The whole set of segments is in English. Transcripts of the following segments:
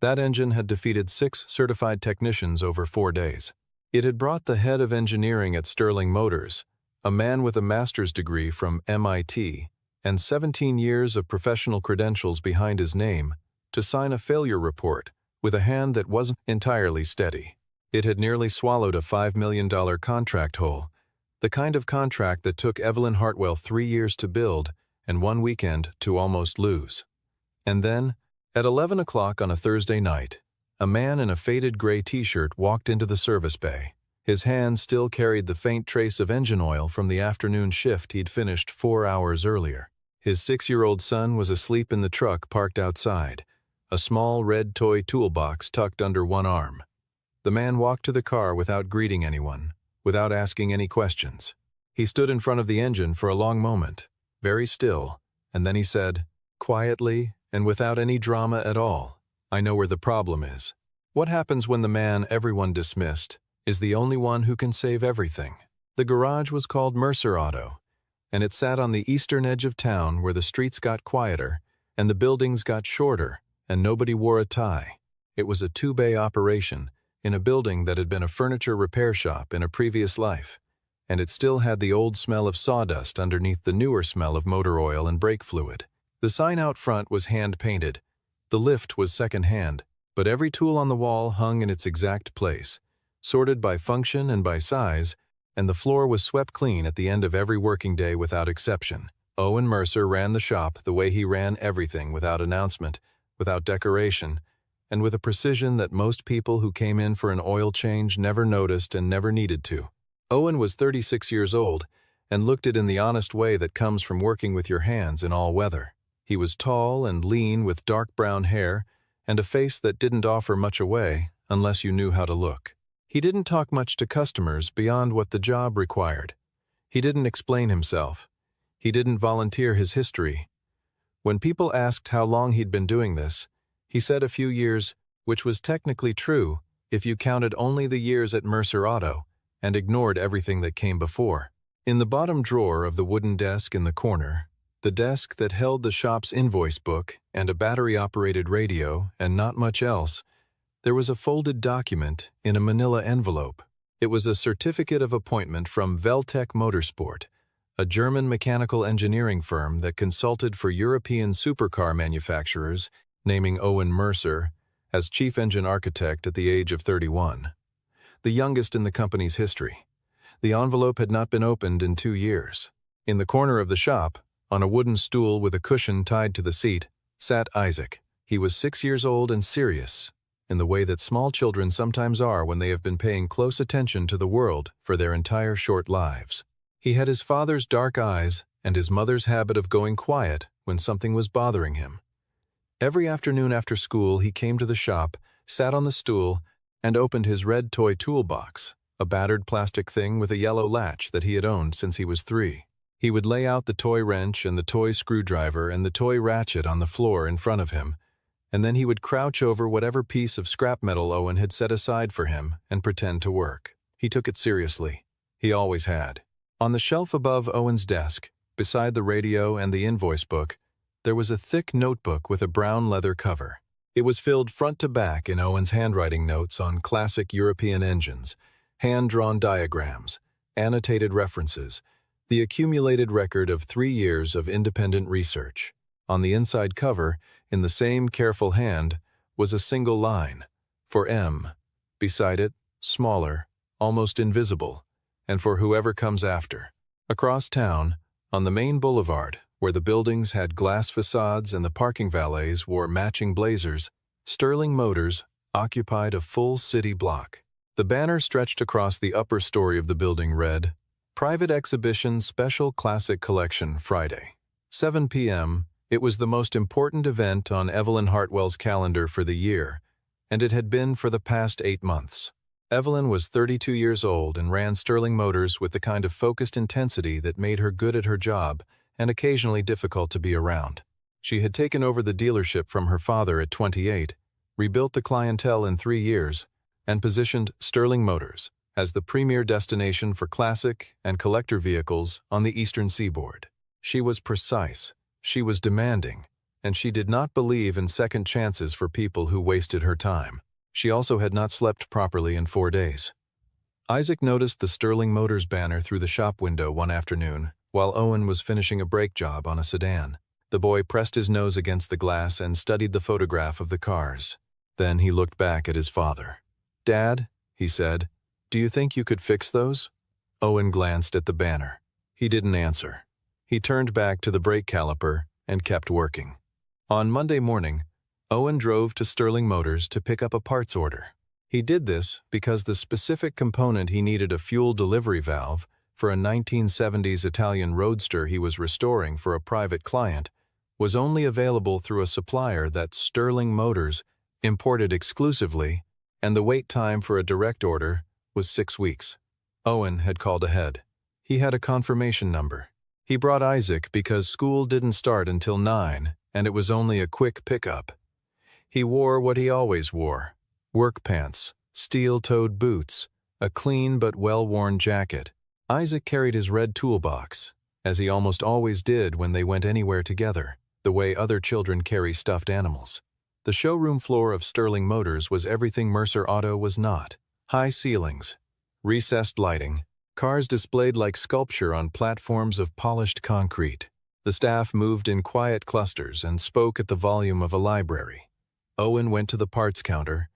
That engine had defeated 6 certified technicians over 4 days. It had brought the head of engineering at Sterling Motors, a man with a master's degree from MIT and 17 years of professional credentials behind his name, to sign a failure report with a hand that wasn't entirely steady. It had nearly swallowed a $5 million contract whole, the kind of contract that took Evelyn Hartwell 3 years to build and 1 weekend to almost lose. And then, at 11 o'clock on a Thursday night, a man in a faded gray t-shirt walked into the service bay. His hand still carried the faint trace of engine oil from the afternoon shift he'd finished 4 hours earlier. His 6-year-old son was asleep in the truck parked outside, a small red toy toolbox tucked under one arm. The man walked to the car without greeting anyone, without asking any questions. He stood in front of the engine for a long moment, very still, and then he said, quietly and without any drama at all, "I know where the problem is. What happens when the man everyone dismissed is the only one who can save everything?" The garage was called Mercer Auto, and it sat on the eastern edge of town where the streets got quieter and the buildings got shorter and nobody wore a tie. It was a 2-bay operation in a building that had been a furniture repair shop in a previous life, and it still had the old smell of sawdust underneath the newer smell of motor oil and brake fluid. The sign out front was hand-painted. The lift was second-hand, but every tool on the wall hung in its exact place, sorted by function and by size, and the floor was swept clean at the end of every working day without exception. Owen Mercer ran the shop the way he ran everything, without announcement, without decoration, and with a precision that most people who came in for an oil change never noticed and never needed to. Owen was 36 years old and looked it in the honest way that comes from working with your hands in all weather. He was tall and lean with dark brown hair and a face that didn't offer much away unless you knew how to look. He didn't talk much to customers beyond what the job required. He didn't explain himself. He didn't volunteer his history. When people asked how long he'd been doing this, he said a few years, which was technically true if you counted only the years at Mercer Auto and ignored everything that came before. In the bottom drawer of the wooden desk in the corner, the desk that held the shop's invoice book and a battery-operated radio and not much else, there was a folded document in a manila envelope. It was a certificate of appointment from Veltec Motorsport, a German mechanical engineering firm that consulted for European supercar manufacturers, naming Owen Mercer as chief engine architect at the age of 31, the youngest in the company's history. The envelope had not been opened in 2 years. In the corner of the shop, on a wooden stool with a cushion tied to the seat, sat Isaac. He was 6 years old and serious, in the way that small children sometimes are when they have been paying close attention to the world for their entire short lives. He had his father's dark eyes and his mother's habit of going quiet when something was bothering him. Every afternoon after school he came to the shop, sat on the stool, and opened his red toy toolbox, a battered plastic thing with a yellow latch that he had owned since he was 3. He would lay out the toy wrench and the toy screwdriver and the toy ratchet on the floor in front of him, and then he would crouch over whatever piece of scrap metal Owen had set aside for him and pretend to work. He took it seriously. He always had. On the shelf above Owen's desk, beside the radio and the invoice book, there was a thick notebook with a brown leather cover. It was filled front to back in Owen's handwriting notes on classic European engines, hand-drawn diagrams, annotated references, the accumulated record of 3 years of independent research. On the inside cover, in the same careful hand, was a single line, for M. Beside it, smaller, almost invisible, and for whoever comes after. Across town, on the main boulevard, where the buildings had glass facades and the parking valets wore matching blazers, Sterling Motors occupied a full city block. The banner stretched across the upper story of the building read, "Private Exhibition Special Classic Collection Friday, 7 p.m. It was the most important event on Evelyn Hartwell's calendar for the year, and it had been for the past 8 months. Evelyn was 32 years old and ran Sterling Motors with the kind of focused intensity that made her good at her job and occasionally difficult to be around. She had taken over the dealership from her father at 28, rebuilt the clientele in 3 years, and positioned Sterling Motors as the premier destination for classic and collector vehicles on the Eastern Seaboard. She was precise, she was demanding, and she did not believe in second chances for people who wasted her time. She also had not slept properly in 4 days. Isaac noticed the Sterling Motors banner through the shop window one afternoon, while Owen was finishing a brake job on a sedan. The boy pressed his nose against the glass and studied the photograph of the cars. Then he looked back at his father. "Dad," he said, "do you think you could fix those?" Owen glanced at the banner. He didn't answer. He turned back to the brake caliper and kept working. On Monday morning, Owen drove to Sterling Motors to pick up a parts order. He did this because the specific component he needed, a fuel delivery valve for a 1970s Italian roadster he was restoring for a private client, was only available through a supplier that Sterling Motors imported exclusively, and the wait time for a direct order was 6 weeks. Owen had called ahead. He had a confirmation number. He brought Isaac because school didn't start until 9, and it was only a quick pickup. He wore what he always wore: work pants, steel-toed boots, a clean but well-worn jacket. Isaac carried his red toolbox, as he almost always did when they went anywhere together, the way other children carry stuffed animals. The showroom floor of Sterling Motors was everything Mercer Auto was not: high ceilings, recessed lighting, cars displayed like sculpture on platforms of polished concrete. The staff moved in quiet clusters and spoke at the volume of a library. Owen went to the parts counter,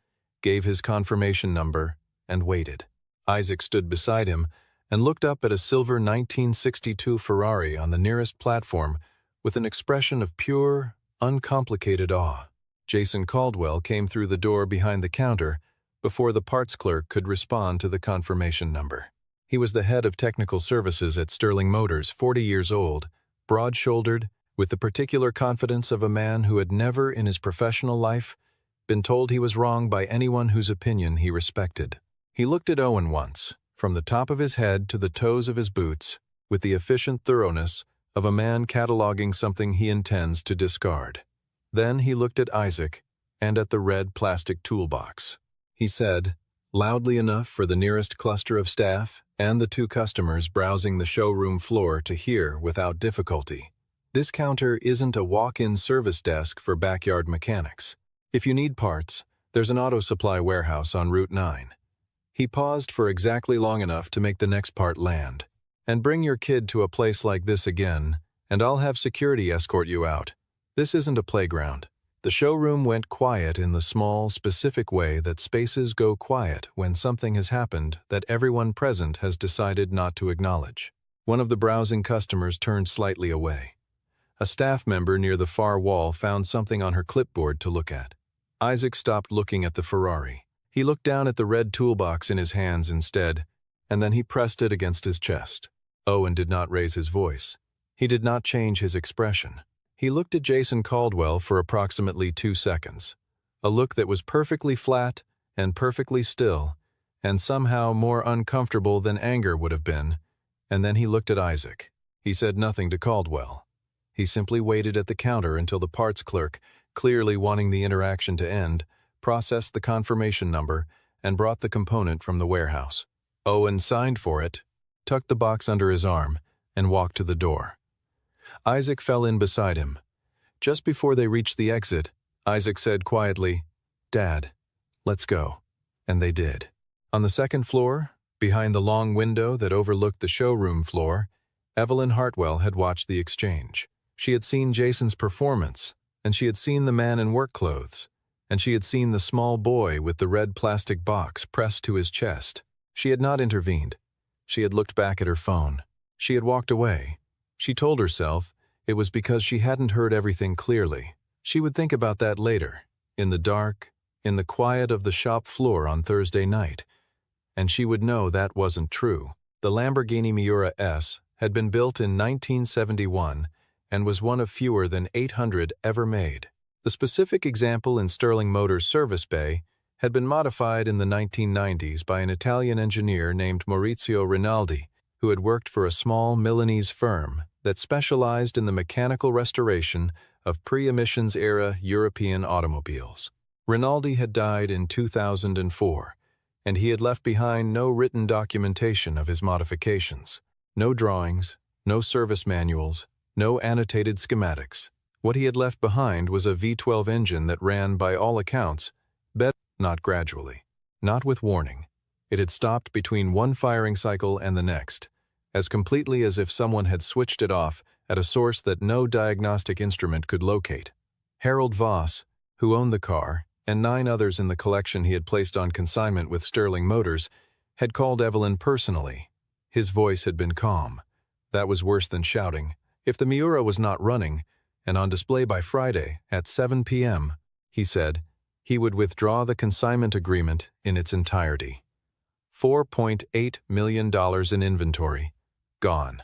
gave his confirmation number, and waited. Isaac stood beside him and looked up at a silver 1962 Ferrari on the nearest platform with an expression of pure, uncomplicated awe. Jason Caldwell came through the door behind the counter before the parts clerk could respond to the confirmation number. He was the head of technical services at Sterling Motors, 40 years old, broad-shouldered, with the particular confidence of a man who had never in his professional life been told he was wrong by anyone whose opinion he respected. He looked at Owen once, from the top of his head to the toes of his boots, with the efficient thoroughness of a man cataloging something he intends to discard. Then he looked at Isaac and at the red plastic toolbox. He said, loudly enough for the nearest cluster of staff and the 2 customers browsing the showroom floor to hear without difficulty, "This counter isn't a walk-in service desk for backyard mechanics. If you need parts, there's an auto supply warehouse on Route 9. He paused for exactly long enough to make the next part land. "And bring your kid to a place like this again, and I'll have security escort you out. This isn't a playground." The showroom went quiet in the small, specific way that spaces go quiet when something has happened that everyone present has decided not to acknowledge. One of the browsing customers turned slightly away. A staff member near the far wall found something on her clipboard to look at. Isaac stopped looking at the Ferrari. He looked down at the red toolbox in his hands instead, and then he pressed it against his chest. Owen did not raise his voice. He did not change his expression. He looked at Jason Caldwell for approximately 2 seconds, a look that was perfectly flat and perfectly still, and somehow more uncomfortable than anger would have been, and then he looked at Isaac. He said nothing to Caldwell. He simply waited at the counter until the parts clerk, clearly wanting the interaction to end, processed the confirmation number and brought the component from the warehouse. Owen signed for it, tucked the box under his arm, and walked to the door. Isaac fell in beside him. Just before they reached the exit, Isaac said quietly, "Dad, let's go." And they did. On the second floor, behind the long window that overlooked the showroom floor, Evelyn Hartwell had watched the exchange. She had seen Jason's performance, and she had seen the man in work clothes, and she had seen the small boy with the red plastic box pressed to his chest. She had not intervened. She had looked back at her phone. She had walked away. She told herself it was because she hadn't heard everything clearly. She would think about that later, in the dark, in the quiet of the shop floor on Thursday night, and she would know that wasn't true. The Lamborghini Miura S had been built in 1971 and was one of fewer than 800 ever made. The specific example in Sterling Motors' service bay had been modified in the 1990s by an Italian engineer named Maurizio Rinaldi, who had worked for a small Milanese firm that specialized in the mechanical restoration of pre-emissions-era European automobiles. Rinaldi had died in 2004, and he had left behind no written documentation of his modifications. No drawings, no service manuals, no annotated schematics, What he had left behind was a V12 engine that ran, by all accounts, better, not gradually, not with warning. It had stopped between one firing cycle and the next, as completely as if someone had switched it off at a source that no diagnostic instrument could locate. Harold Voss, who owned the car, and 9 others in the collection he had placed on consignment with Sterling Motors, had called Evelyn personally. His voice had been calm. That was worse than shouting. If the Miura was not running, and on display by Friday at 7 p.m., he said, he would withdraw the consignment agreement in its entirety. $4.8 million in inventory. Gone.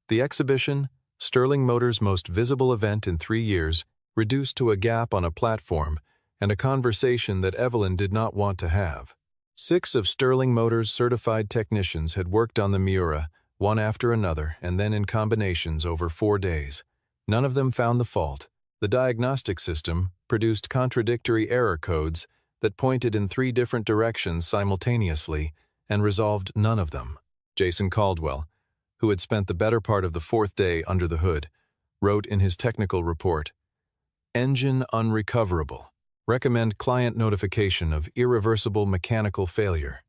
The exhibition, Sterling Motors' most visible event in 3 years, reduced to a gap on a platform and a conversation that Evelyn did not want to have. 6 of Sterling Motors' certified technicians had worked on the Miura, one after another, and then in combinations over 4 days. None of them found the fault. The diagnostic system produced contradictory error codes that pointed in 3 different directions simultaneously and resolved none of them. Jason Caldwell, who had spent the better part of the 4th day under the hood, wrote in his technical report, "Engine unrecoverable. Recommend client notification of irreversible mechanical failure."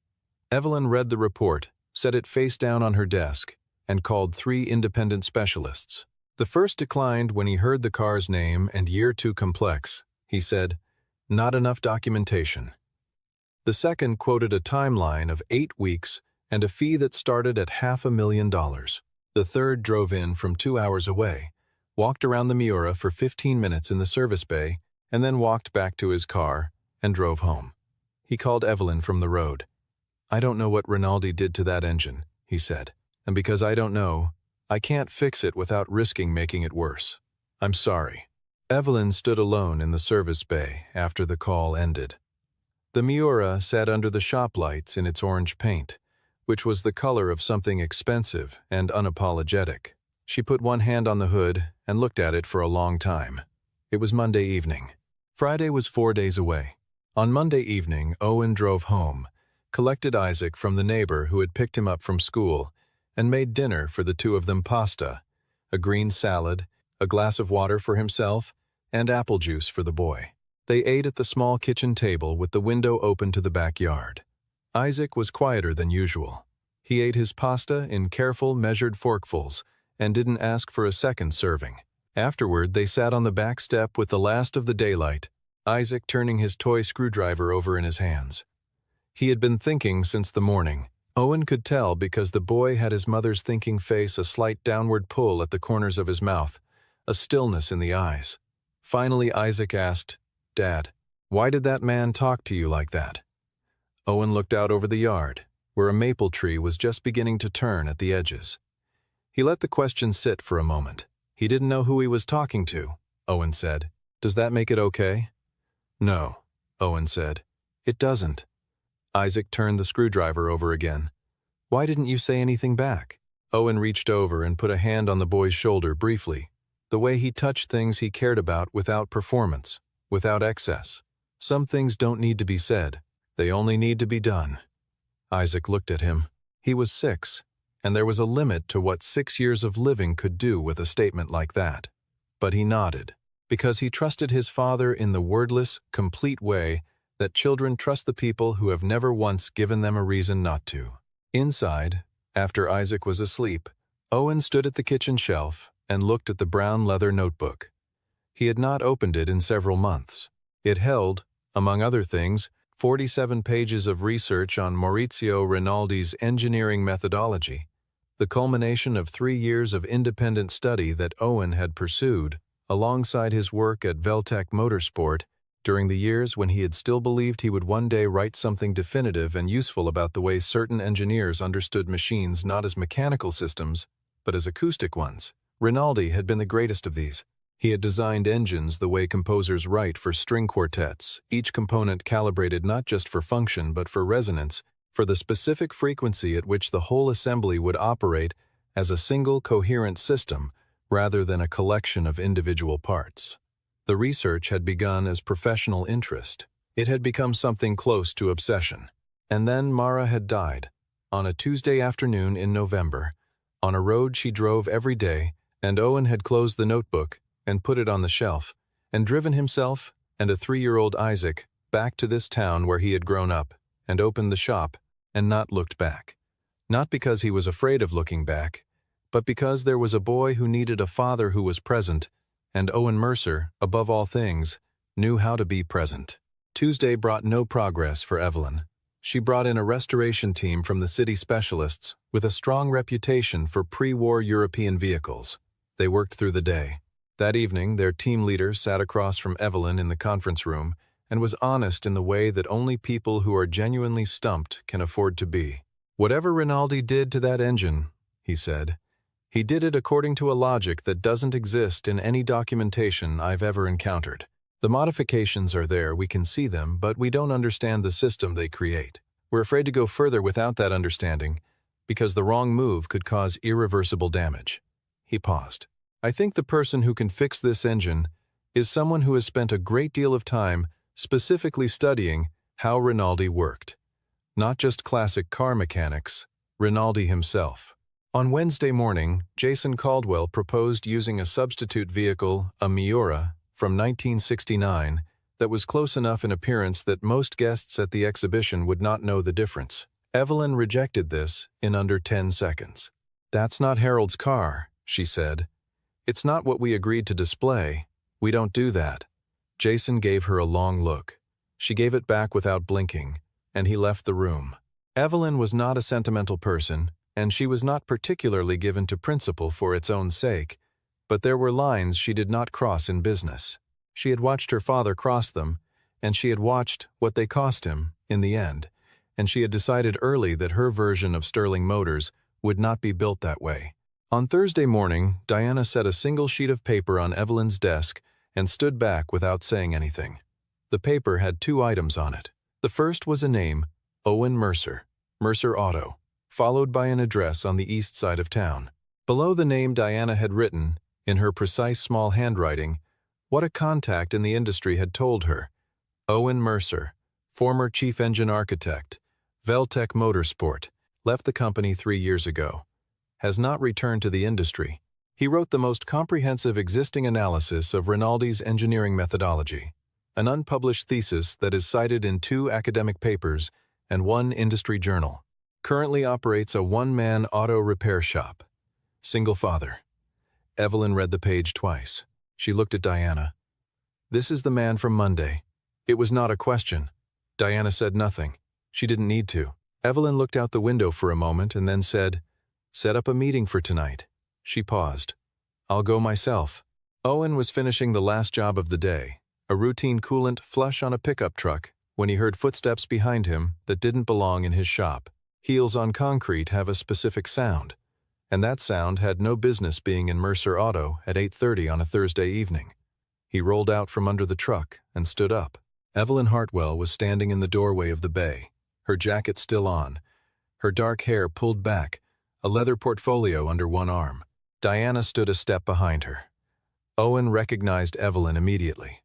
Evelyn read the report, set it face down on her desk, and called 3 independent specialists. The first declined when he heard the car's name and year too complex. He said, "Not enough documentation." The second quoted a timeline of 8 weeks and a fee that started at $500,000. The third drove in from 2 hours away, walked around the Miura for 15 minutes in the service bay, and then walked back to his car and drove home. He called Evelyn from the road. "I don't know what Rinaldi did to that engine," he said, "and because I don't know, I can't fix it without risking making it worse. I'm sorry." Evelyn stood alone in the service bay after the call ended. The Miura sat under the shop lights in its orange paint, which was the color of something expensive and unapologetic. She put one hand on the hood and looked at it for a long time. It was Monday evening. Friday was 4 days away. On Monday evening, Owen drove home, collected Isaac from the neighbor who had picked him up from school, and made dinner for the 2 of them: pasta, a green salad, a glass of water for himself, and apple juice for the boy. They ate at the small kitchen table with the window open to the backyard. Isaac was quieter than usual. He ate his pasta in careful, measured forkfuls and didn't ask for a second serving. Afterward, they sat on the back step with the last of the daylight, Isaac turning his toy screwdriver over in his hands. He had been thinking since the morning. Owen could tell because the boy had his mother's thinking face, a slight downward pull at the corners of his mouth, a stillness in the eyes. Finally, Isaac asked, "Dad, why did that man talk to you like that?" Owen looked out over the yard, where a maple tree was just beginning to turn at the edges. He let the question sit for a moment. "He didn't know who he was talking to," Owen said. "Does that make it okay?" "No," Owen said. "It doesn't." Isaac turned the screwdriver over again. "Why didn't you say anything back?" Owen reached over and put a hand on the boy's shoulder briefly, the way he touched things he cared about without performance, without excess. Some things don't need to be said. They only need to be done. Isaac looked at him. He was 6, and there was a limit to what 6 years of living could do with a statement like that. But he nodded, because he trusted his father in the wordless, complete way that children trust the people who have never once given them a reason not to. Inside, after Isaac was asleep, Owen stood at the kitchen shelf and looked at the brown leather notebook. He had not opened it in several months. It held, among other things, 47 pages of research on Maurizio Rinaldi's engineering methodology, the culmination of 3 years of independent study that Owen had pursued alongside his work at Veltec Motorsport during the years when he had still believed he would one day write something definitive and useful about the way certain engineers understood machines not as mechanical systems, but as acoustic ones. Rinaldi had been the greatest of these. He had designed engines the way composers write for string quartets, each component calibrated not just for function but for resonance, for the specific frequency at which the whole assembly would operate as a single coherent system rather than a collection of individual parts. The research had begun as professional interest. It had become something close to obsession. And then Mara had died, on a Tuesday afternoon in November, on a road she drove every day, and Owen had closed the notebook and put it on the shelf, and driven himself and a 3-year-old Isaac back to this town where he had grown up, and opened the shop, and not looked back. Not because he was afraid of looking back, but because there was a boy who needed a father who was present, and Owen Mercer, above all things, knew how to be present. Tuesday brought no progress for Evelyn. She brought in a restoration team from the city specialists with a strong reputation for pre-war European vehicles. They worked through the day. That evening, their team leader sat across from Evelyn in the conference room and was honest in the way that only people who are genuinely stumped can afford to be. "Whatever Rinaldi did to that engine," he said, "he did it according to a logic that doesn't exist in any documentation I've ever encountered. The modifications are there, we can see them, but we don't understand the system they create. We're afraid to go further without that understanding, because the wrong move could cause irreversible damage." He paused. "I think the person who can fix this engine is someone who has spent a great deal of time specifically studying how Rinaldi worked. Not just classic car mechanics, Rinaldi himself." On Wednesday morning, Jason Caldwell proposed using a substitute vehicle, a Miura, from 1969, that was close enough in appearance that most guests at the exhibition would not know the difference. Evelyn rejected this in under 10 seconds. "That's not Harold's car," she said. "It's not what we agreed to display. We don't do that." Jason gave her a long look. She gave it back without blinking, and he left the room. Evelyn was not a sentimental person, and she was not particularly given to principle for its own sake, but there were lines she did not cross in business. She had watched her father cross them, and she had watched what they cost him, in the end, and she had decided early that her version of Sterling Motors would not be built that way. On Thursday morning, Diana set a single sheet of paper on Evelyn's desk and stood back without saying anything. The paper had 2 items on it. The first was a name, Owen Mercer, Mercer Auto, followed by an address on the east side of town. Below the name Diana had written, in her precise small handwriting, what a contact in the industry had told her. Owen Mercer, former chief engine architect, Veltec Motorsport, left the company 3 years ago. Has not returned to the industry. He wrote the most comprehensive existing analysis of Rinaldi's engineering methodology, an unpublished thesis that is cited in 2 academic papers and 1 industry journal. Currently operates a one-man auto repair shop. Single father. Evelyn read the page twice. She looked at Diana. "This is the man from Monday." It was not a question. Diana said nothing. She didn't need to. Evelyn looked out the window for a moment and then said, "Set up a meeting for tonight." She paused. "I'll go myself." Owen was finishing the last job of the day, a routine coolant flush on a pickup truck, when he heard footsteps behind him that didn't belong in his shop. Heels on concrete have a specific sound, and that sound had no business being in Mercer Auto at 8:30 on a Thursday evening. He rolled out from under the truck and stood up. Evelyn Hartwell was standing in the doorway of the bay, her jacket still on, her dark hair pulled back, a leather portfolio under one arm. Diana stood a step behind her. Owen recognized Evelyn immediately.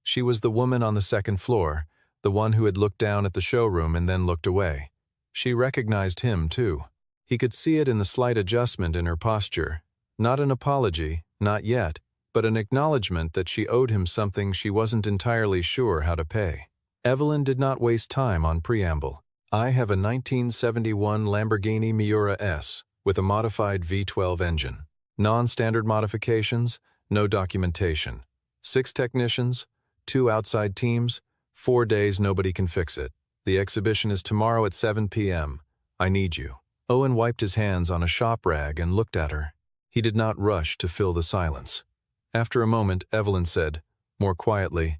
She was the woman on the second floor, the one who had looked down at the showroom and then looked away. She recognized him, too. He could see it in the slight adjustment in her posture. Not an apology, not yet, but an acknowledgement that she owed him something she wasn't entirely sure how to pay. Evelyn did not waste time on preamble. "I have a 1971 Lamborghini Miura S with a modified V12 engine. Non-standard modifications, no documentation. 6 technicians, 2 outside teams, 4 days nobody can fix it. The exhibition is tomorrow at 7 p.m. I need you." Owen wiped his hands on a shop rag and looked at her. He did not rush to fill the silence. After a moment, Evelyn said, more quietly,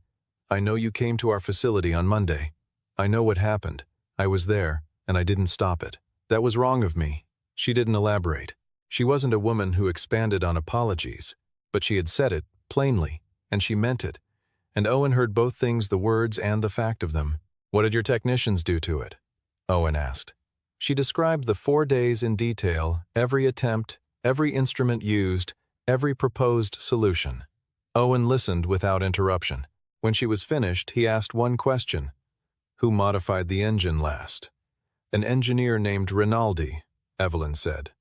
"I know you came to our facility on Monday. I know what happened. I was there, and I didn't stop it. That was wrong of me." She didn't elaborate. She wasn't a woman who expanded on apologies, but she had said it, plainly, and she meant it. And Owen heard both things, the words and the fact of them. "What did your technicians do to it?" Owen asked. She described the 4 days in detail, every attempt, every instrument used, every proposed solution. Owen listened without interruption. When she was finished, he asked one question. "Who modified the engine last?" "An engineer named Rinaldi," Evelyn said.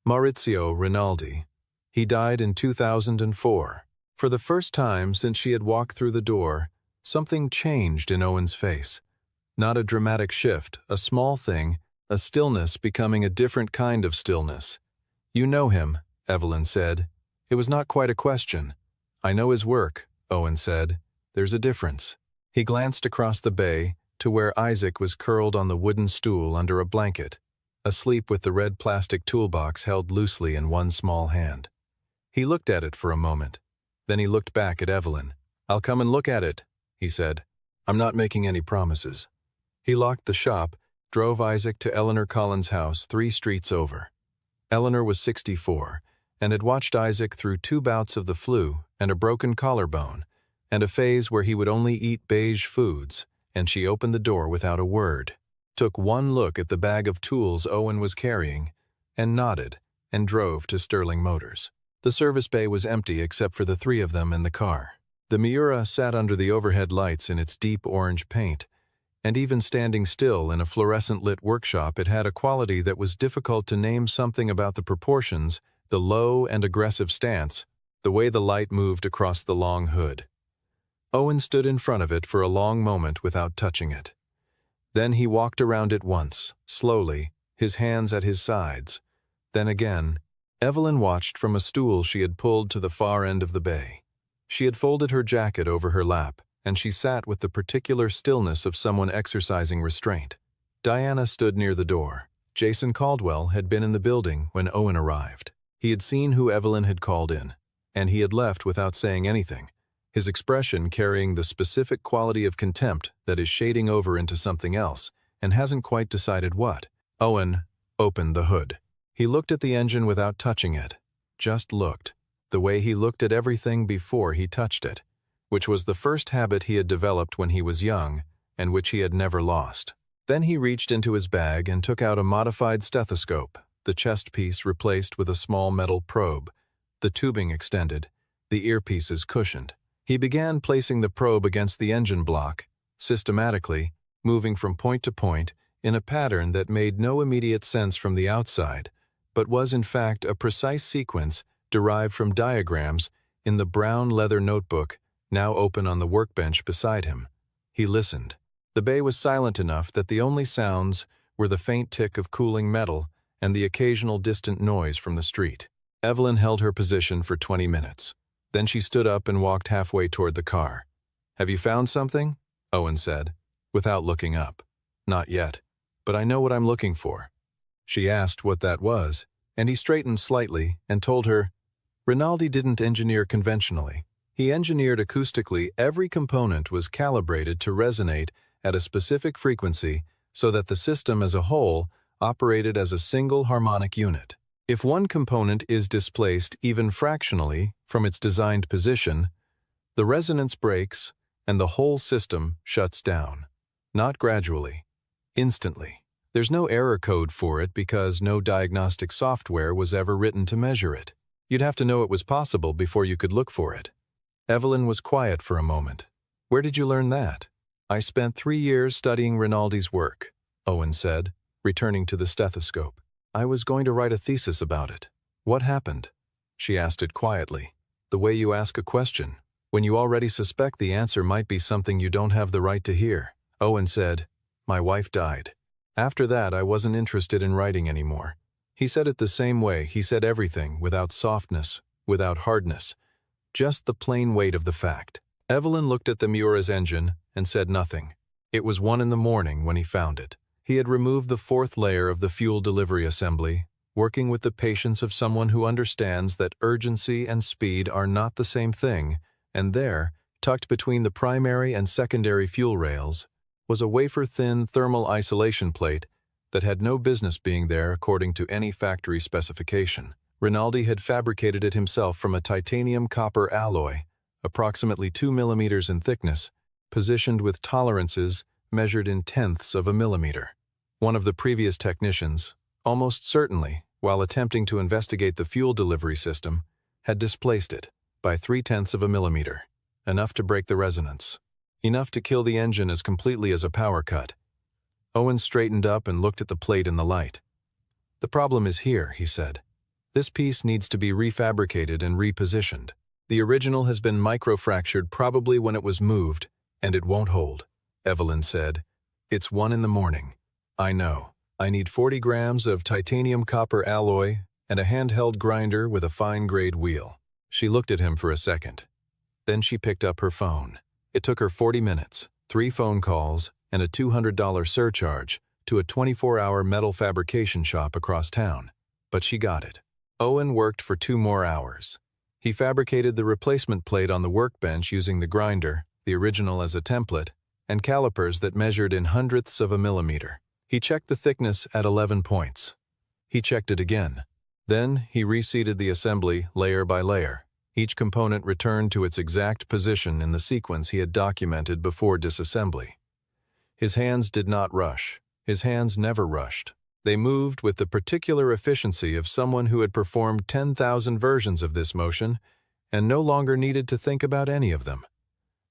"Maurizio Rinaldi. He died in 2004. For the first time since she had walked through the door, something changed in Owen's face. Not a dramatic shift, a small thing, a stillness becoming a different kind of stillness. "You know him," Evelyn said. It was not quite a question. "I know his work," Owen said. "There's a difference." He glanced across the bay to where Isaac was curled on the wooden stool under a blanket, asleep with the red plastic toolbox held loosely in one small hand. He looked at it for a moment. Then he looked back at Evelyn. "I'll come and look at it," he said. "I'm not making any promises." He locked the shop, drove Isaac to Eleanor Collins' house 3 streets over. Eleanor was 64, and had watched Isaac through 2 bouts of the flu and a broken collarbone, and a phase where he would only eat beige foods, and she opened the door without a word, took one look at the bag of tools Owen was carrying, and nodded, and drove to Sterling Motors. The service bay was empty except for the 3 of them in the car. The Miura sat under the overhead lights in its deep orange paint, and even standing still in a fluorescent-lit workshop, it had a quality that was difficult to name. Something about the proportions, the low and aggressive stance, the way the light moved across the long hood. Owen stood in front of it for a long moment without touching it. Then he walked around it once, slowly, his hands at his sides. Then again, Evelyn watched from a stool she had pulled to the far end of the bay. She had folded her jacket over her lap, and she sat with the particular stillness of someone exercising restraint. Diana stood near the door. Jason Caldwell had been in the building when Owen arrived. He had seen who Evelyn had called in, and he had left without saying anything, his expression carrying the specific quality of contempt that is shading over into something else, and hasn't quite decided what. Owen opened the hood. He looked at the engine without touching it, just looked, the way he looked at everything before he touched it, which was the first habit he had developed when he was young, and which he had never lost. Then he reached into his bag and took out a modified stethoscope, the chest piece replaced with a small metal probe, the tubing extended, the earpieces cushioned. He began placing the probe against the engine block, systematically, moving from point to point, in a pattern that made no immediate sense from the outside, but was in fact a precise sequence derived from diagrams in the brown leather notebook now open on the workbench beside him. He listened. The bay was silent enough that the only sounds were the faint tick of cooling metal and the occasional distant noise from the street. Evelyn held her position for 20 minutes. Then she stood up and walked halfway toward the car. "Have you found something?" Owen said, without looking up. "Not yet, but I know what I'm looking for." She asked what that was, and he straightened slightly and told her, "Rinaldi didn't engineer conventionally. He engineered acoustically. Every component was calibrated to resonate at a specific frequency so that the system as a whole operated as a single harmonic unit. If one component is displaced even fractionally from its designed position, the resonance breaks and the whole system shuts down. Not gradually, instantly. There's no error code for it because no diagnostic software was ever written to measure it. You'd have to know it was possible before you could look for it." Evelyn was quiet for a moment. "Where did you learn that?" "I spent 3 years studying Rinaldi's work," Owen said, returning to the stethoscope. "I was going to write a thesis about it." "What happened?" She asked it quietly, the way you ask a question, when you already suspect the answer might be something you don't have the right to hear. Owen said, "My wife died. After that, I wasn't interested in writing anymore." He said it the same way. He said everything, without softness, without hardness, just the plain weight of the fact. Evelyn looked at the Miura's engine and said nothing. It was 1 in the morning when he found it. He had removed the 4th layer of the fuel delivery assembly, working with the patience of someone who understands that urgency and speed are not the same thing, and there, tucked between the primary and secondary fuel rails, was a wafer-thin thermal isolation plate that had no business being there according to any factory specification. Rinaldi had fabricated it himself from a titanium-copper alloy, approximately 2 millimeters in thickness, positioned with tolerances measured in tenths of a millimeter. One of the previous technicians, almost certainly, while attempting to investigate the fuel delivery system, had displaced it by 0.3 of a millimeter, enough to break the resonance. Enough to kill the engine as completely as a power cut. Owen straightened up and looked at the plate in the light. "The problem is here," he said. "This piece needs to be refabricated and repositioned. The original has been microfractured probably when it was moved, and it won't hold, Evelyn said. It's 1 in the morning. I know. I need 40 grams of titanium copper alloy and a handheld grinder with a fine-grade wheel. She looked at him for a second. Then she picked up her phone. It took her 40 minutes, 3 phone calls, and a $200 surcharge to a 24-hour metal fabrication shop across town. But she got it. Owen worked for 2 more hours. He fabricated the replacement plate on the workbench using the grinder, the original as a template, and calipers that measured in hundredths of a millimeter. He checked the thickness at 11 points. He checked it again. Then he reseated the assembly layer by layer. Each component returned to its exact position in the sequence he had documented before disassembly. His hands did not rush. His hands never rushed. They moved with the particular efficiency of someone who had performed 10,000 versions of this motion and no longer needed to think about any of them.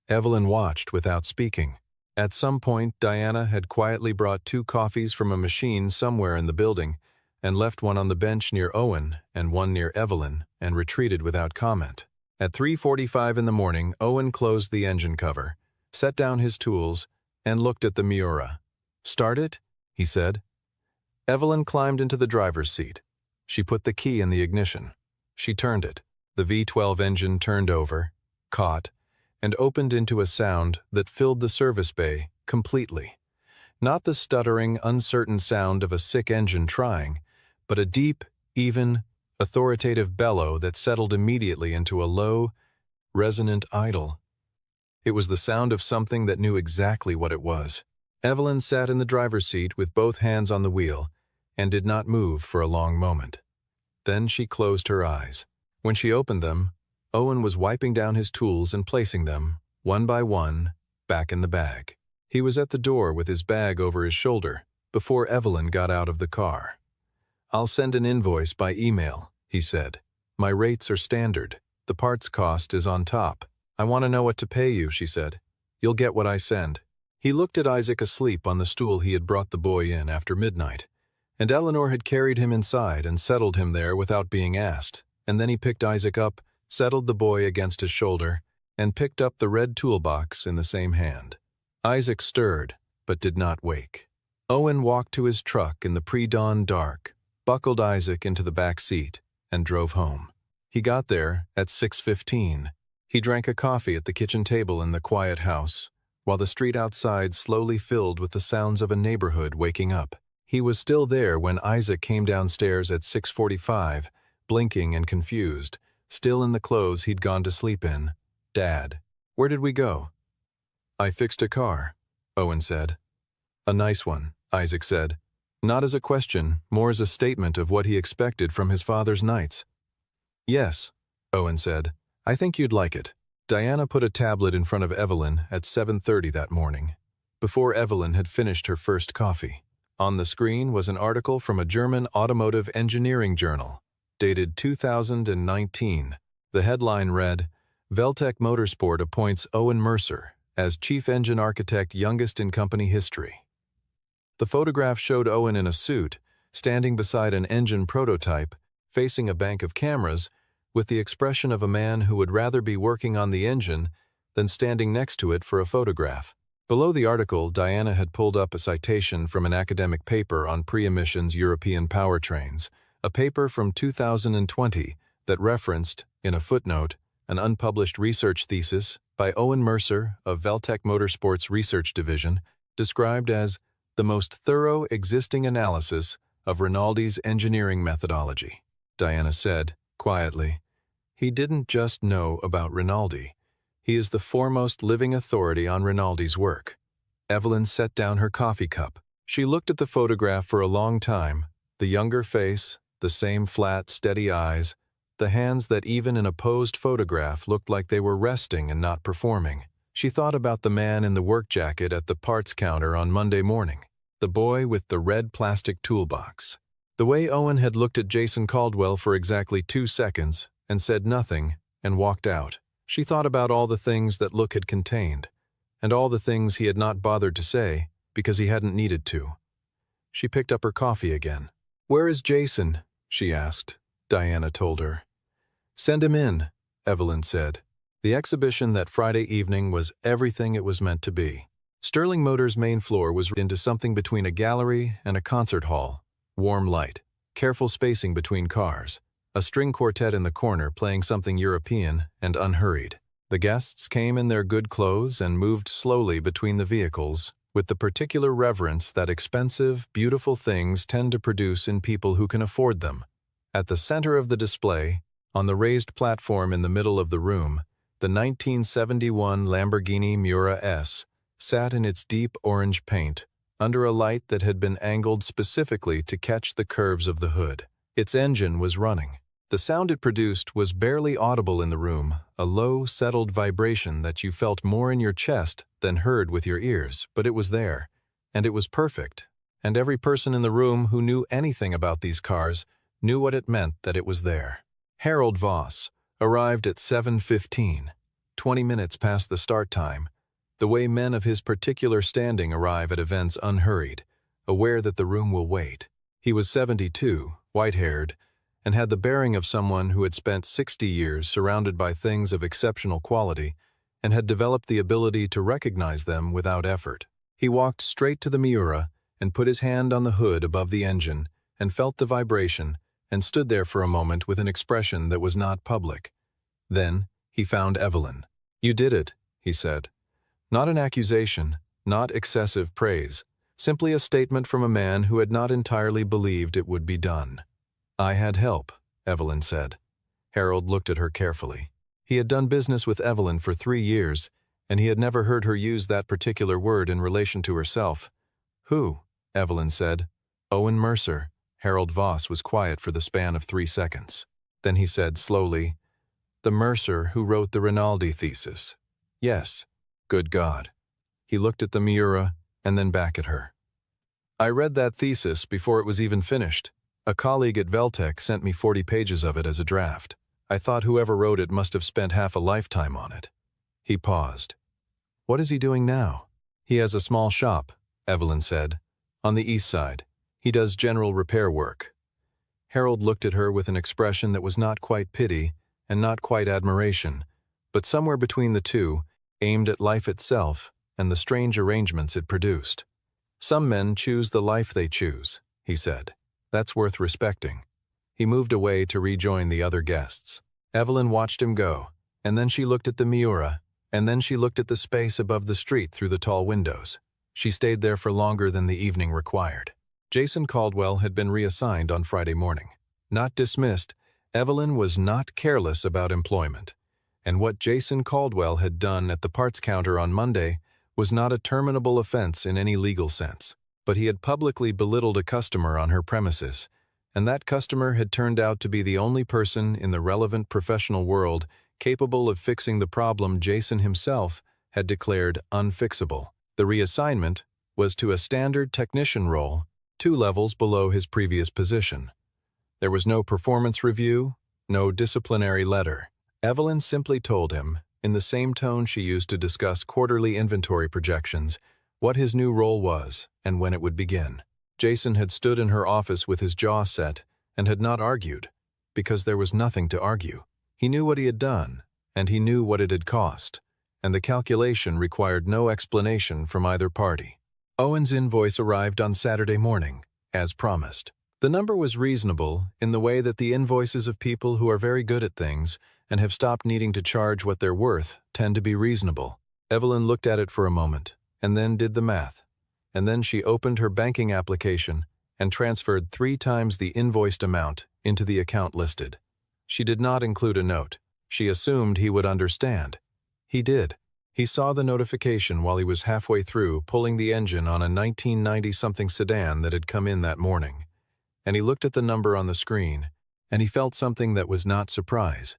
Evelyn watched without speaking. At some point, Diana had quietly brought 2 coffees from a machine somewhere in the building and left one on the bench near Owen and one near Evelyn and retreated without comment. At 3:45 in the morning, Owen closed the engine cover, set down his tools, and looked at the Miura. "Start it?" he said. Evelyn climbed into the driver's seat. She put the key in the ignition. She turned it. The V12 engine turned over, caught, and opened into a sound that filled the service bay completely. Not the stuttering, uncertain sound of a sick engine trying, but a deep, even, authoritative bellow that settled immediately into a low, resonant idle. It was the sound of something that knew exactly what it was. Evelyn sat in the driver's seat with both hands on the wheel and did not move for a long moment. Then she closed her eyes. When she opened them, Owen was wiping down his tools and placing them, one by one, back in the bag. He was at the door with his bag over his shoulder before Evelyn got out of the car. "I'll send an invoice by email," he said. "My rates are standard. The parts cost is on top. I want to know what to pay you," she said. "You'll get what I send." He looked at Isaac asleep on the stool he had brought the boy in after midnight, and Eleanor had carried him inside and settled him there without being asked, and then he picked Isaac up, settled the boy against his shoulder, and picked up the red toolbox in the same hand. Isaac stirred, but did not wake. Owen walked to his truck in the pre-dawn dark, buckled Isaac into the back seat, and drove home. He got there at 6:15. He drank a coffee at the kitchen table in the quiet house, while the street outside slowly filled with the sounds of a neighborhood waking up. He was still there when Isaac came downstairs at 6:45, blinking and confused, still in the clothes he'd gone to sleep in. "Dad, where did we go?" "I fixed a car," Owen said. "A nice one," Isaac said, not as a question, more as a statement of what he expected from his father's nights. "Yes," Owen said. "I think you'd like it." Diana put a tablet in front of Evelyn at 7:30 that morning, before Evelyn had finished her first coffee. On the screen was an article from a German automotive engineering journal, dated 2019. The headline read, "Veltec Motorsport appoints Owen Mercer as chief engine architect youngest in company history." The photograph showed Owen in a suit, standing beside an engine prototype, facing a bank of cameras, with the expression of a man who would rather be working on the engine than standing next to it for a photograph. Below the article, Diana had pulled up a citation from an academic paper on pre-emissions European powertrains, a paper from 2020 that referenced, in a footnote, an unpublished research thesis by Owen Mercer of Veltec Motorsport's research division, described as the most thorough existing analysis of Rinaldi's engineering methodology. Diana said, quietly, "He didn't just know about Rinaldi. He is the foremost living authority on Rinaldi's work." Evelyn set down her coffee cup. She looked at the photograph for a long time, the younger face, the same flat, steady eyes, the hands that even in a posed photograph looked like they were resting and not performing. She thought about the man in the work jacket at the parts counter on Monday morning, the boy with the red plastic toolbox. The way Owen had looked at Jason Caldwell for exactly 2 seconds and said nothing and walked out. She thought about all the things that look had contained, and all the things he had not bothered to say because he hadn't needed to. She picked up her coffee again. "Where is Jason?" she asked. Diana told her. "Send him in," Evelyn said. The exhibition that Friday evening was everything it was meant to be. Sterling Motors' main floor was into something between a gallery and a concert hall. Warm light, careful spacing between cars, a string quartet in the corner playing something European and unhurried. The guests came in their good clothes and moved slowly between the vehicles, with the particular reverence that expensive, beautiful things tend to produce in people who can afford them. At the center of the display, on the raised platform in the middle of the room, the 1971 Lamborghini Miura S sat in its deep orange paint, under a light that had been angled specifically to catch the curves of the hood. Its engine was running. The sound it produced was barely audible in the room, a low, settled vibration that you felt more in your chest than heard with your ears, but it was there, and it was perfect, and every person in the room who knew anything about these cars knew what it meant that it was there. Harold Voss arrived at 7:15, 20 minutes past the start time, the way men of his particular standing arrive at events unhurried, aware that the room will wait. He was 72, white-haired, and had the bearing of someone who had spent 60 years surrounded by things of exceptional quality and had developed the ability to recognize them without effort. He walked straight to the Miura and put his hand on the hood above the engine and felt the vibration and stood there for a moment with an expression that was not public. Then he found Evelyn. "You did it," he said. Not an accusation, not excessive praise, simply a statement from a man who had not entirely believed it would be done. "I had help," Evelyn said. Harold looked at her carefully. He had done business with Evelyn for 3 years, and he had never heard her use that particular word in relation to herself. "Who?" Evelyn said. "Owen Mercer." Harold Voss was quiet for the span of 3 seconds. Then he said slowly, "The Mercer who wrote the Rinaldi thesis." "Yes." "Good God." He looked at the Miura and then back at her. "I read that thesis before it was even finished. A colleague at Veltec sent me 40 pages of it as a draft. I thought whoever wrote it must have spent half a lifetime on it." He paused. "What is he doing now?" "He has a small shop," Evelyn said, "on the east side. He does general repair work." Harold looked at her with an expression that was not quite pity and not quite admiration, but somewhere between the two, aimed at life itself and the strange arrangements it produced. "Some men choose the life they choose," he said. "That's worth respecting." He moved away to rejoin the other guests. Evelyn watched him go, and then she looked at the Miura, and then she looked at the space above the street through the tall windows. She stayed there for longer than the evening required. Jason Caldwell had been reassigned on Friday morning. Not dismissed, Evelyn was not careless about employment, and what Jason Caldwell had done at the parts counter on Monday was not a terminable offense in any legal sense. But he had publicly belittled a customer on her premises, and that customer had turned out to be the only person in the relevant professional world capable of fixing the problem Jason himself had declared unfixable. The reassignment was to a standard technician role, 2 levels below his previous position. There was no performance review, no disciplinary letter. Evelyn simply told him, in the same tone she used to discuss quarterly inventory projections, what his new role was and when it would begin. Jason had stood in her office with his jaw set and had not argued, because there was nothing to argue. He knew what he had done, and he knew what it had cost, and the calculation required no explanation from either party. Owen's invoice arrived on Saturday morning, as promised. The number was reasonable in the way that the invoices of people who are very good at things and have stopped needing to charge what they're worth tend to be reasonable. Evelyn looked at it for a moment, and then did the math. And then she opened her banking application and transferred 3 times the invoiced amount into the account listed. She did not include a note. She assumed he would understand. He did. He saw the notification while he was halfway through pulling the engine on a 1990-something sedan that had come in that morning. And he looked at the number on the screen, and he felt something that was not surprise.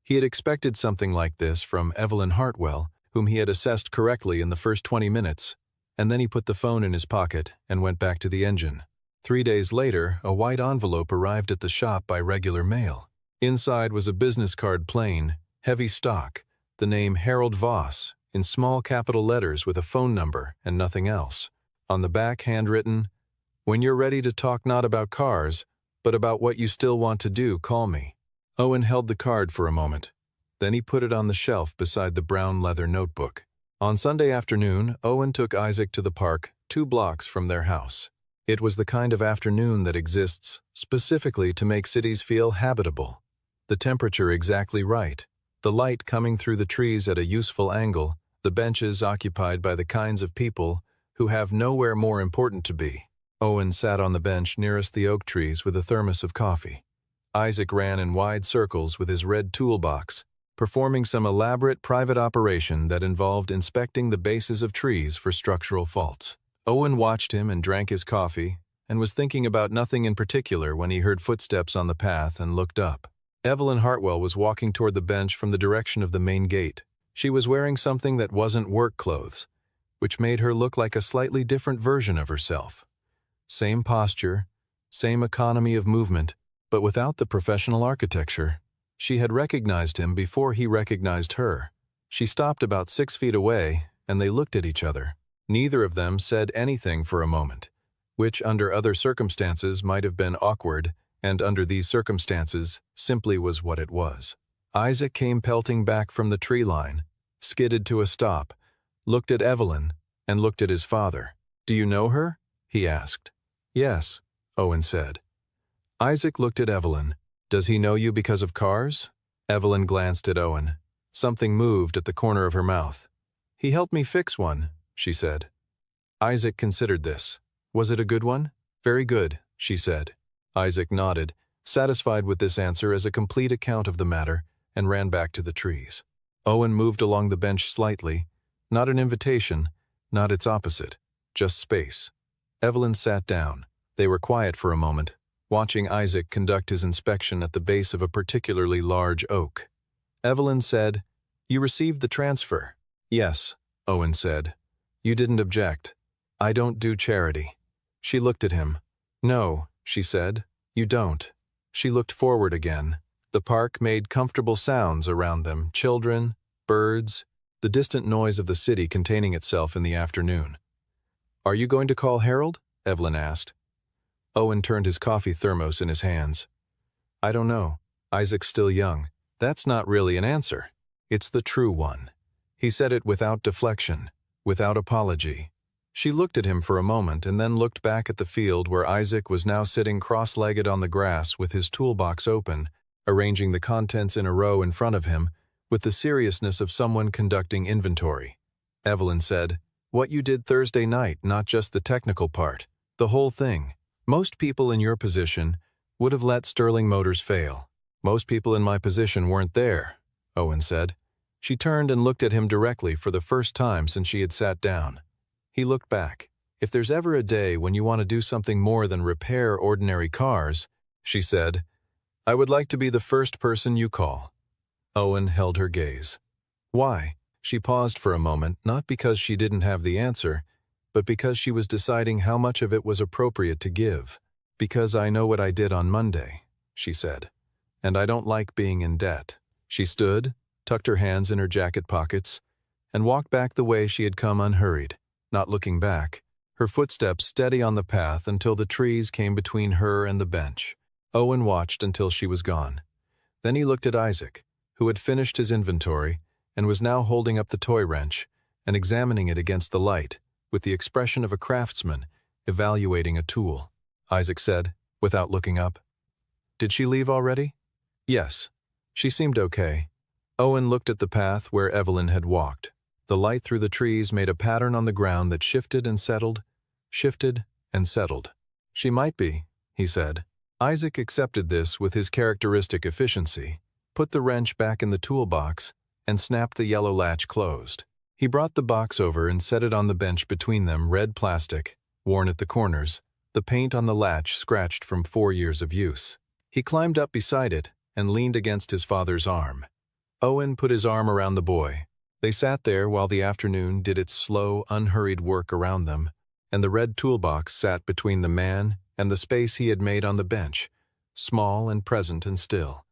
He had expected something like this from Evelyn Hartwell, whom he had assessed correctly in the first 20 minutes, and then he put the phone in his pocket and went back to the engine. 3 days later, a white envelope arrived at the shop by regular mail. Inside was a business card plain, heavy stock, the name Harold Voss, in small capital letters with a phone number and nothing else. On the back, handwritten, "When you're ready to talk not about cars, but about what you still want to do, call me." Owen held the card for a moment. Then he put it on the shelf beside the brown leather notebook. On Sunday afternoon, Owen took Isaac to the park 2 blocks from their house. It was the kind of afternoon that exists specifically to make cities feel habitable. The temperature exactly right, the light coming through the trees at a useful angle, the benches occupied by the kinds of people who have nowhere more important to be. Owen sat on the bench nearest the oak trees with a thermos of coffee. Isaac ran in wide circles with his red toolbox, performing some elaborate private operation that involved inspecting the bases of trees for structural faults. Owen watched him and drank his coffee, and was thinking about nothing in particular when he heard footsteps on the path and looked up. Evelyn Hartwell was walking toward the bench from the direction of the main gate. She was wearing something that wasn't work clothes, which made her look like a slightly different version of herself. Same posture, same economy of movement, but without the professional architecture. She had recognized him before he recognized her. She stopped about 6 feet away, and they looked at each other. Neither of them said anything for a moment, which under other circumstances might have been awkward, and under these circumstances simply was what it was. Isaac came pelting back from the tree line, skidded to a stop, looked at Evelyn, and looked at his father. "Do you know her?" he asked. "Yes," Owen said. Isaac looked at Evelyn. "Does he know you because of cars?" Evelyn glanced at Owen. Something moved at the corner of her mouth. "He helped me fix one," she said. Isaac considered this. "Was it a good one?" "Very good," she said. Isaac nodded, satisfied with this answer as a complete account of the matter, and ran back to the trees. Owen moved along the bench slightly, not an invitation, not its opposite, just space. Evelyn sat down. They were quiet for a moment, watching Isaac conduct his inspection at the base of a particularly large oak. Evelyn said, "You received the transfer." "Yes," Owen said. "You didn't object. I don't do charity." She looked at him. "No," she said, "you don't." She looked forward again. The park made comfortable sounds around them, children, birds, the distant noise of the city containing itself in the afternoon. "Are you going to call Harold?" Evelyn asked. Owen turned his coffee thermos in his hands. "I don't know. Isaac's still young." "That's not really an answer. It's the true one." He said it without deflection, without apology. She looked at him for a moment and then looked back at the field where Isaac was now sitting cross-legged on the grass with his toolbox open, arranging the contents in a row in front of him, with the seriousness of someone conducting inventory. Evelyn said, "What you did Thursday night, not just the technical part, the whole thing. Most people in your position would have let Sterling Motors fail. Most people in my position weren't there," Owen said. She turned and looked at him directly for the first time since she had sat down. He looked back. "If there's ever a day when you want to do something more than repair ordinary cars," she said, "I would like to be the first person you call." Owen held her gaze. "Why?" She paused for a moment, not because she didn't have the answer, but because she was deciding how much of it was appropriate to give. "Because I know what I did on Monday," she said, "and I don't like being in debt." She stood, tucked her hands in her jacket pockets, and walked back the way she had come unhurried, not looking back, her footsteps steady on the path until the trees came between her and the bench. Owen watched until she was gone. Then he looked at Isaac, who had finished his inventory and was now holding up the toy wrench and examining it against the light, with the expression of a craftsman evaluating a tool. Isaac said, without looking up, "Did she leave already?" "Yes. She seemed okay." Owen looked at the path where Evelyn had walked. The light through the trees made a pattern on the ground that shifted and settled, shifted and settled. "She might be," he said. Isaac accepted this with his characteristic efficiency, put the wrench back in the toolbox, and snapped the yellow latch closed. He brought the box over and set it on the bench between them, red plastic, worn at the corners, the paint on the latch scratched from 4 years of use. He climbed up beside it and leaned against his father's arm. Owen put his arm around the boy. They sat there while the afternoon did its slow, unhurried work around them, and the red toolbox sat between the man and the space he had made on the bench, small and present and still.